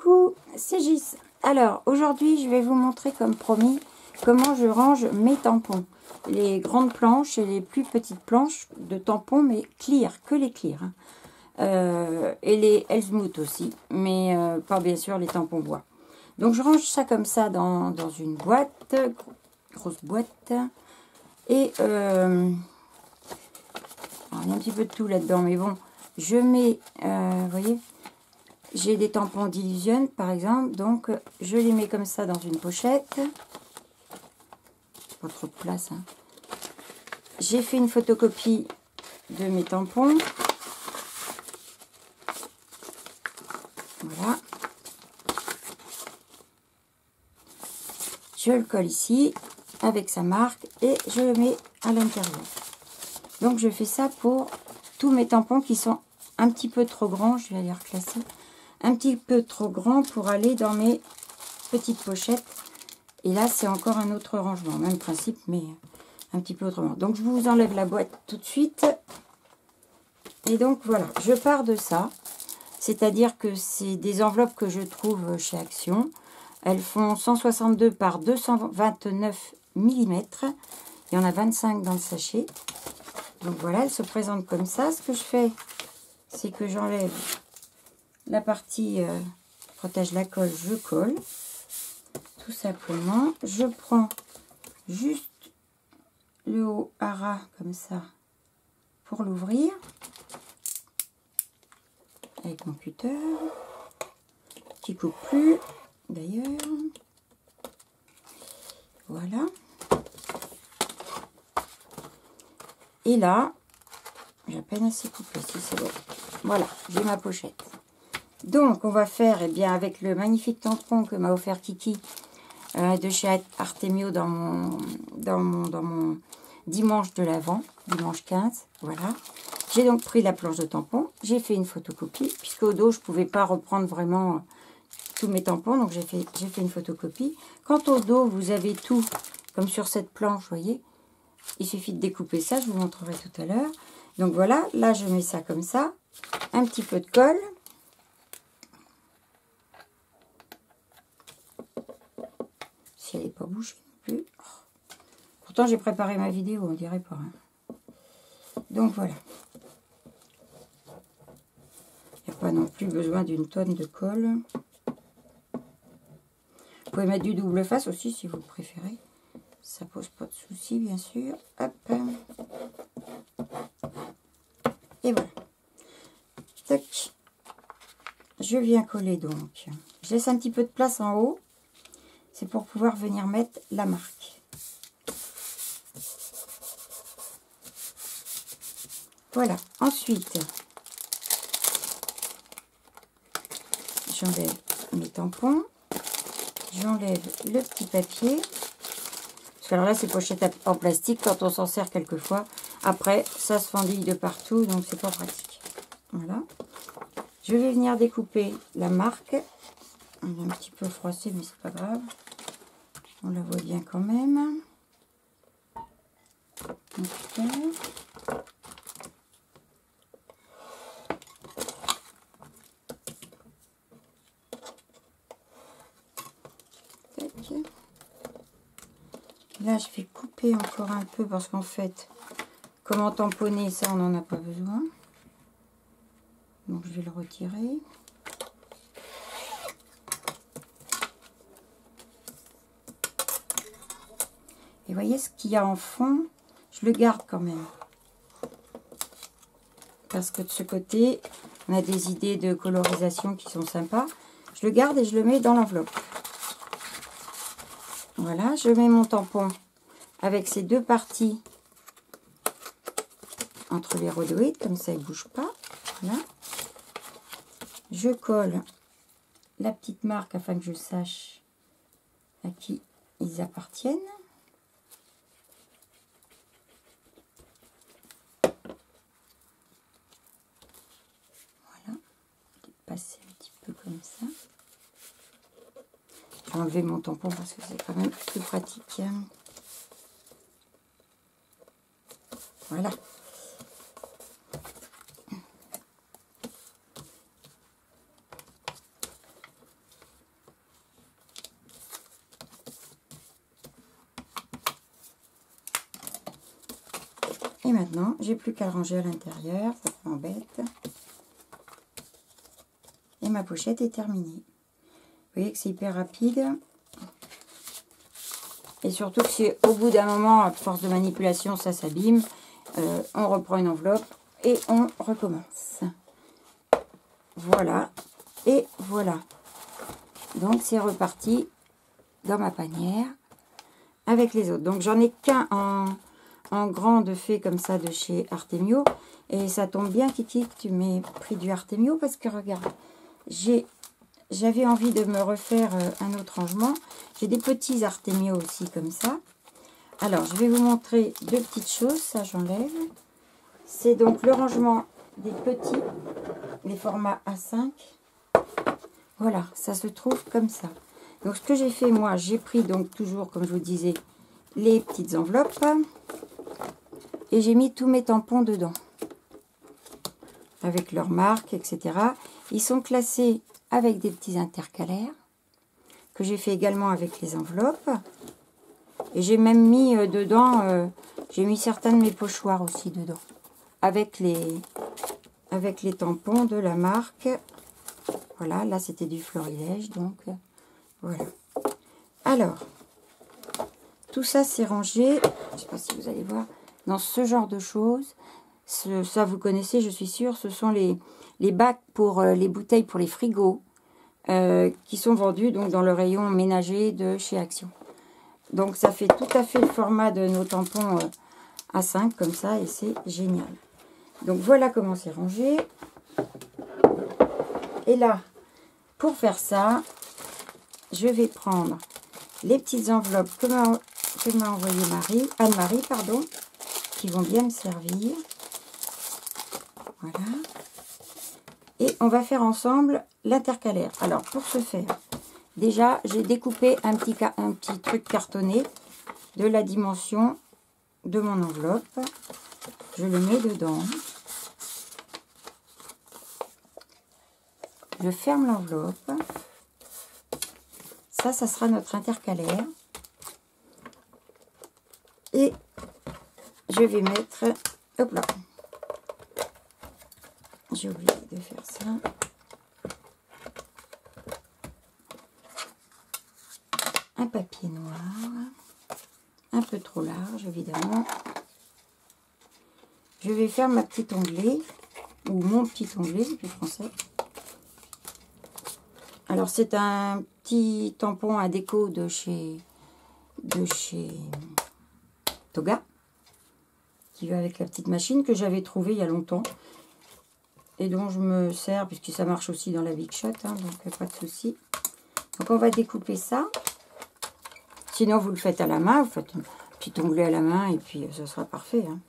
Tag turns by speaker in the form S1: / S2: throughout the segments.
S1: Coucou, c'est Gis. Alors, aujourd'hui, je vais vous montrer, comme promis, comment je range mes tampons. Les grandes planches et les plus petites planches de tampons, mais clear, que les clear. Et les Helmut aussi, mais pas bien sûr les tampons bois. Donc, je range ça comme ça dans une boîte, grosse boîte. Et alors, il y a un petit peu de tout là-dedans, mais bon, je mets, vous voyez, j'ai des tampons d'Illusion, par exemple, donc je les mets comme ça dans une pochette. Pas trop de place, hein. J'ai fait une photocopie de mes tampons. Voilà. Je le colle ici avec sa marque et je le mets à l'intérieur. Donc je fais ça pour tous mes tampons qui sont un petit peu trop grands. Je vais les reclasser. Un petit peu trop grands pour aller dans mes petites pochettes. Et là, c'est encore un autre rangement. Même principe, mais un petit peu autrement. Donc, je vous enlève la boîte tout de suite. Et donc, voilà. Je pars de ça. C'est-à-dire que c'est des enveloppes que je trouve chez Action. Elles font 162 par 229 mm. Il y en a 25 dans le sachet. Donc, voilà. Elles se présentent comme ça. Ce que je fais, c'est que j'enlève la partie protège la colle. Je colle. Tout simplement. Je prends juste le haut à ras comme ça pour l'ouvrir avec mon cutter qui coupe plus d'ailleurs. Voilà. Et là, j'ai à peine assez coupé, si c'est bon. Voilà, j'ai ma pochette. Donc, on va faire, eh bien, avec le magnifique tampon que m'a offert Kiki de chez Artemio dans mon dimanche de l'Avent, dimanche 15, voilà. J'ai donc pris la planche de tampon, j'ai fait une photocopie, puisqu'au dos, je ne pouvais pas reprendre vraiment tous mes tampons, donc j'ai fait une photocopie. Quant au dos, vous avez tout, comme sur cette planche, vous voyez. Il suffit de découper ça, je vous montrerai tout à l'heure. Donc voilà, là, je mets ça comme ça, un petit peu de colle. Si elle n'est pas bouchée non plus. Pourtant, j'ai préparé ma vidéo, on dirait pas. Hein. Donc, voilà. Il n'y a pas non plus besoin d'une tonne de colle. Vous pouvez mettre du double face aussi, si vous préférez. Ça pose pas de souci, bien sûr. Hop. Et voilà. Tac. Je viens coller, donc. Je laisse un petit peu de place en haut. C'est pour pouvoir venir mettre la marque. Voilà. Ensuite, j'enlève mes tampons. J'enlève le petit papier. Parce que alors là, c'est pochettes en plastique. Quand on s'en sert quelquefois, après, ça se fendille de partout. Donc, c'est pas pratique. Voilà. Je vais venir découper la marque. On est un petit peu froissé, mais c'est pas grave. On la voit bien quand même. Là, je vais couper encore un peu parce qu'en fait, comment tamponner, ça, on n'en a pas besoin. Donc, je vais le retirer. Et voyez ce qu'il y a en fond, je le garde quand même. Parce que de ce côté, on a des idées de colorisation qui sont sympas. Je le garde et je le mets dans l'enveloppe. Voilà, je mets mon tampon avec ces deux parties entre les rhodoïdes, comme ça il ne bouge pas. Voilà. Je colle la petite marque afin que je sache à qui ils appartiennent. Voilà, je vais passer un petit peu comme ça. Je vais enlever mon tampon parce que c'est quand même plus pratique. Voilà. Et maintenant, j'ai plus qu'à le ranger à l'intérieur. Ça m'embête. Et ma pochette est terminée. Vous voyez que c'est hyper rapide. Et surtout que si au bout d'un moment, à force de manipulation, ça s'abîme, on reprend une enveloppe et on recommence. Voilà. Et voilà. Donc c'est reparti dans ma panière avec les autres. Donc j'en ai qu'un en grande fée comme ça de chez Artemio. Et ça tombe bien, Kiki, que tu m'aies pris du Artemio parce que regarde, j'avais envie de me refaire un autre rangement. J'ai des petits Artemio aussi comme ça. Alors, je vais vous montrer deux petites choses. Ça, j'enlève. C'est donc le rangement des petits, les formats A5. Voilà, ça se trouve comme ça. Donc, ce que j'ai fait, moi, j'ai pris donc toujours, comme je vous disais, les petites enveloppes. Et j'ai mis tous mes tampons dedans. Avec leurs marques, etc. Ils sont classés avec des petits intercalaires. Que j'ai fait également avec les enveloppes. Et j'ai même mis dedans, j'ai mis certains de mes pochoirs aussi dedans. Avec les tampons de la marque. Voilà, là c'était du florilège, donc voilà. Alors, tout ça c'est rangé, je ne sais pas si vous allez voir, dans ce genre de choses. Ça vous connaissez, je suis sûre, ce sont les bacs pour les bouteilles pour les frigos. Qui sont vendus donc dans le rayon ménager de chez Action. Donc ça fait tout à fait le format de nos tampons A5 comme ça et c'est génial. Donc voilà comment c'est rangé. Et là, pour faire ça, je vais prendre les petites enveloppes que m'a envoyé Anne-Marie, pardon, qui vont bien me servir. Voilà. Et on va faire ensemble l'intercalaire. Alors, pour ce faire, déjà, j'ai découpé un petit truc cartonné de la dimension de mon enveloppe. Je le mets dedans. Je ferme l'enveloppe. Ça sera notre intercalaire. Et je vais mettre... Hop là. J'ai oublié de faire ça. Un papier noir. Un peu trop large, évidemment. Je vais faire ma petite onglet. Ou mon petit onglet, c'est plus français. Alors, c'est un petit tampon à déco de chez Toga. Qui va avec la petite machine que j'avais trouvée il y a longtemps. Et dont je me sers, puisque ça marche aussi dans la Big Shot, hein, donc pas de souci. Donc on va découper ça. Sinon vous le faites à la main, vous faites un petit onglet à la main et puis ça sera parfait. Hein.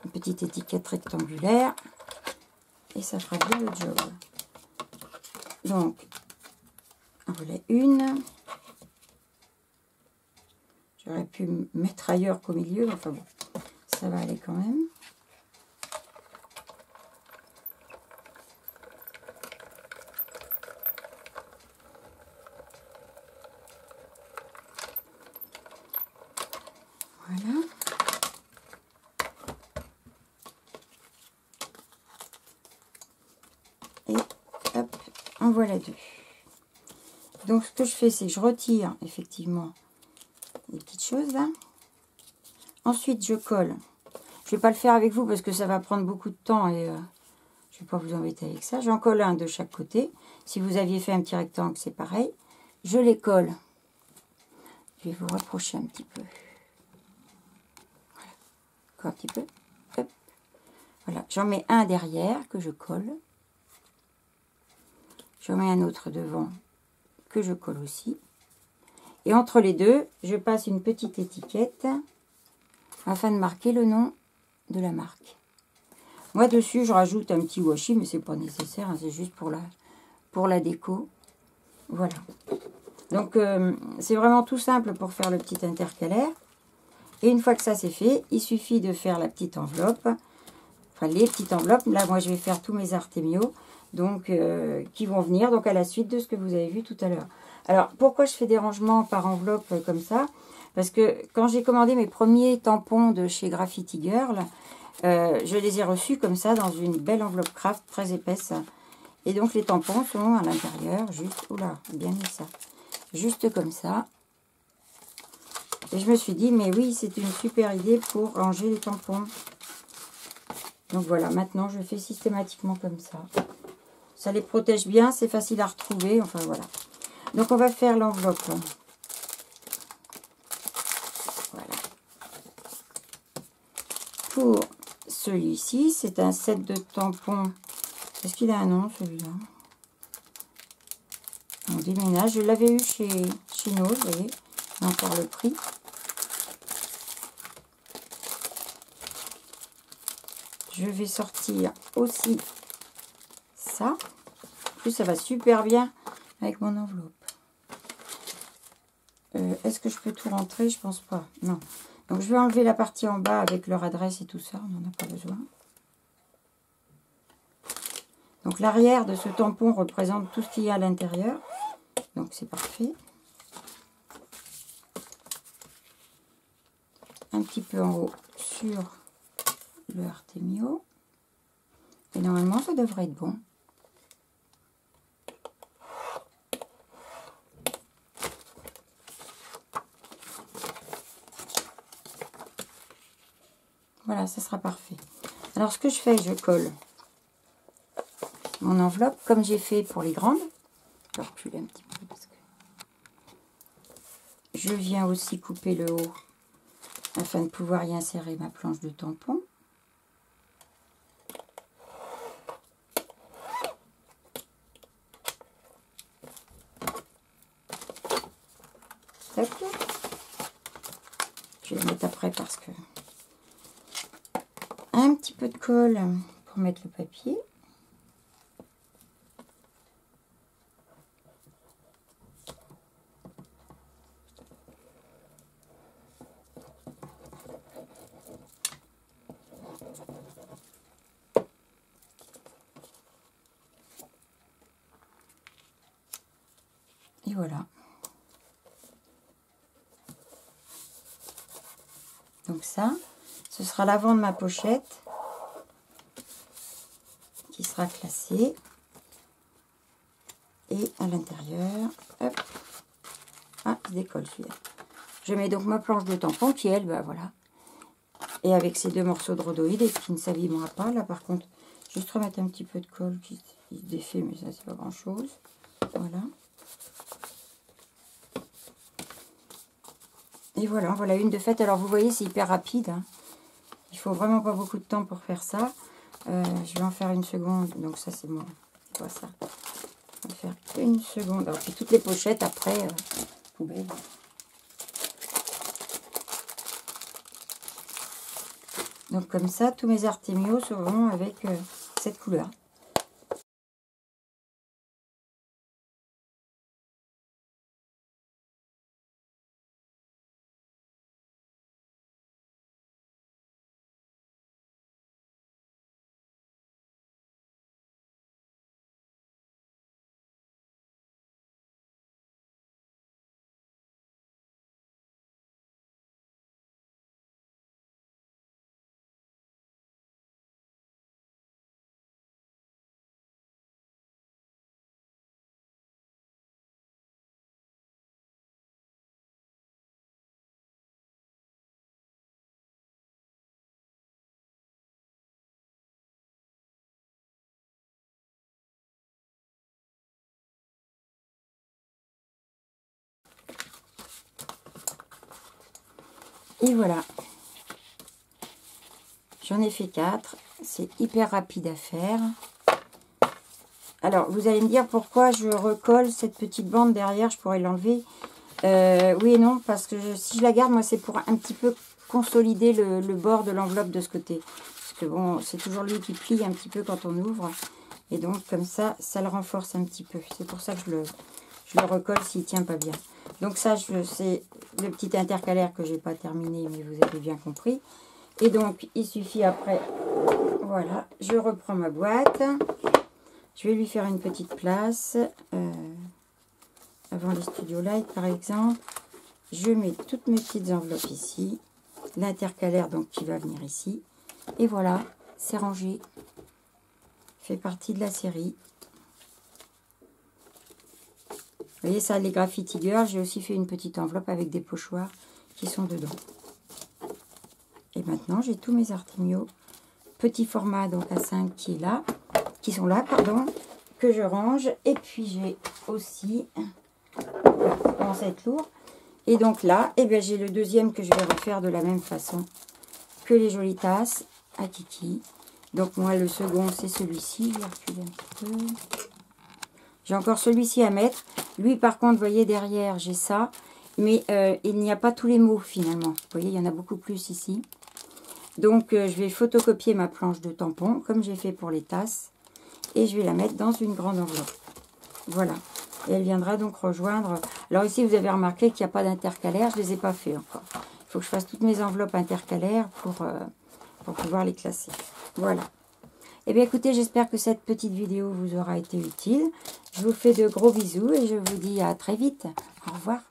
S1: Une petite étiquette rectangulaire et ça fera bien le job. Donc, voilà une. J'aurais pu me mettre ailleurs qu'au milieu, enfin bon, ça va aller quand même. Voilà. Et hop, en voilà deux. Donc ce que je fais, c'est que je retire effectivement les petites choses là. Ensuite, je colle. Je ne vais pas le faire avec vous parce que ça va prendre beaucoup de temps et je ne vais pas vous embêter avec ça. J'en colle un de chaque côté. Si vous aviez fait un petit rectangle, c'est pareil. Je les colle. Je vais vous rapprocher un petit peu. Voilà. Encore un petit peu. Hop. Voilà. J'en mets un derrière que je colle. J'en mets un autre devant que je colle aussi. Et entre les deux, je passe une petite étiquette afin de marquer le nom de la marque. Moi, dessus, je rajoute un petit washi, mais c'est pas nécessaire, hein, c'est juste pour la déco. Voilà. Donc, c'est vraiment tout simple pour faire le petit intercalaire. Et une fois que ça c'est fait, il suffit de faire la petite enveloppe. Enfin, les petites enveloppes. Là, moi, je vais faire tous mes Artemio. Donc, qui vont venir donc à la suite de ce que vous avez vu tout à l'heure. Alors, pourquoi je fais des rangements par enveloppe comme ça? Parce que quand j'ai commandé mes premiers tampons de chez Graffiti Girl, je les ai reçus comme ça dans une belle enveloppe craft très épaisse. Et donc les tampons sont à l'intérieur, juste, oula, bien mis ça, juste comme ça. Et je me suis dit, mais oui, c'est une super idée pour ranger les tampons. Donc voilà, maintenant je fais systématiquement comme ça. Ça les protège bien, c'est facile à retrouver, enfin voilà. Donc on va faire l'enveloppe. Voilà. Pour celui-ci, c'est un set de tampons. Est-ce qu'il a un nom celui-là? On déménage. Je l'avais eu chez Chino, vous voyez, encore le prix. Je vais sortir aussi ça. En plus, ça va super bien avec mon enveloppe. Est-ce que je peux tout rentrer? Je pense pas. Non. Donc, je vais enlever la partie en bas avec leur adresse et tout ça. On n'en a pas besoin. Donc, l'arrière de ce tampon représente tout ce qu'il y a à l'intérieur. Donc, c'est parfait. Un petit peu en haut sur le Artemio. Et normalement, ça devrait être bon. Voilà, ça sera parfait. Alors, ce que je fais, je colle mon enveloppe, comme j'ai fait pour les grandes. Je vais reculer un petit peu parce que je viens aussi couper le haut afin de pouvoir y insérer ma planche de tampon. Tac. Je vais le mettre après parce que un petit peu de colle pour mettre le papier. Et voilà. Donc ça, ce sera l'avant de ma pochette qui sera classée. Et à l'intérieur, hop. Ah, il décolle celui-là. Je mets donc ma planche de tampon qui, elle, bah voilà. Et avec ces deux morceaux de rhodoïde et qui ne s'abîmera pas. Là, par contre, juste remettre un petit peu de colle qui se défait, mais ça, c'est pas grand-chose. Voilà. Et voilà une de faite. Alors, vous voyez, c'est hyper rapide. Hein. Il faut vraiment pas beaucoup de temps pour faire ça. Je vais en faire une seconde. Donc, ça, c'est bon. C'est quoi ça? On va faire une seconde. Alors, puis toutes les pochettes, après, poubelle. Donc, comme ça, tous mes Artemio seront avec cette couleur. Et voilà. J'en ai fait 4. C'est hyper rapide à faire. Alors, vous allez me dire pourquoi je recolle cette petite bande derrière. Je pourrais l'enlever. Oui et non, parce que si je la garde, moi, c'est pour un petit peu consolider le bord de l'enveloppe de ce côté. Parce que bon, c'est toujours lui qui plie un petit peu quand on ouvre. Et donc, comme ça, ça le renforce un petit peu. C'est pour ça que je le recolle s'il ne tient pas bien. Donc ça, c'est le petit intercalaire que je n'ai pas terminé, mais vous avez bien compris. Et donc, il suffit après, voilà, je reprends ma boîte. Je vais lui faire une petite place, avant les Studio Light par exemple. je mets toutes mes petites enveloppes ici. L'intercalaire donc qui va venir ici. Et voilà, c'est rangé. Fait partie de la série. Vous voyez ça, les Graffiti Girls. J'ai aussi fait une petite enveloppe avec des pochoirs qui sont dedans. Et maintenant, j'ai tous mes Artimio. Petit format donc à 5 qui est là. Qui sont là, pardon. Que je range. Et puis j'ai aussi... Ça commence à être lourd. Et donc là, eh bien, j'ai le deuxième que je vais refaire de la même façon que les jolies tasses à Kiki. Donc moi, le second, c'est celui-ci. Je vais reculer un petit peu. J'ai encore celui-ci à mettre. Lui, par contre, vous voyez, derrière, j'ai ça. Mais il n'y a pas tous les mots, finalement. Vous voyez, il y en a beaucoup plus ici. Donc, je vais photocopier ma planche de tampons, comme j'ai fait pour les tasses. Et je vais la mettre dans une grande enveloppe. Voilà. Et elle viendra donc rejoindre... Alors ici, vous avez remarqué qu'il n'y a pas d'intercalaire. Je ne les ai pas fait encore. Il faut que je fasse toutes mes enveloppes intercalaires pour pouvoir les classer. Voilà. Eh bien, écoutez, j'espère que cette petite vidéo vous aura été utile. Je vous fais de gros bisous et je vous dis à très vite. Au revoir.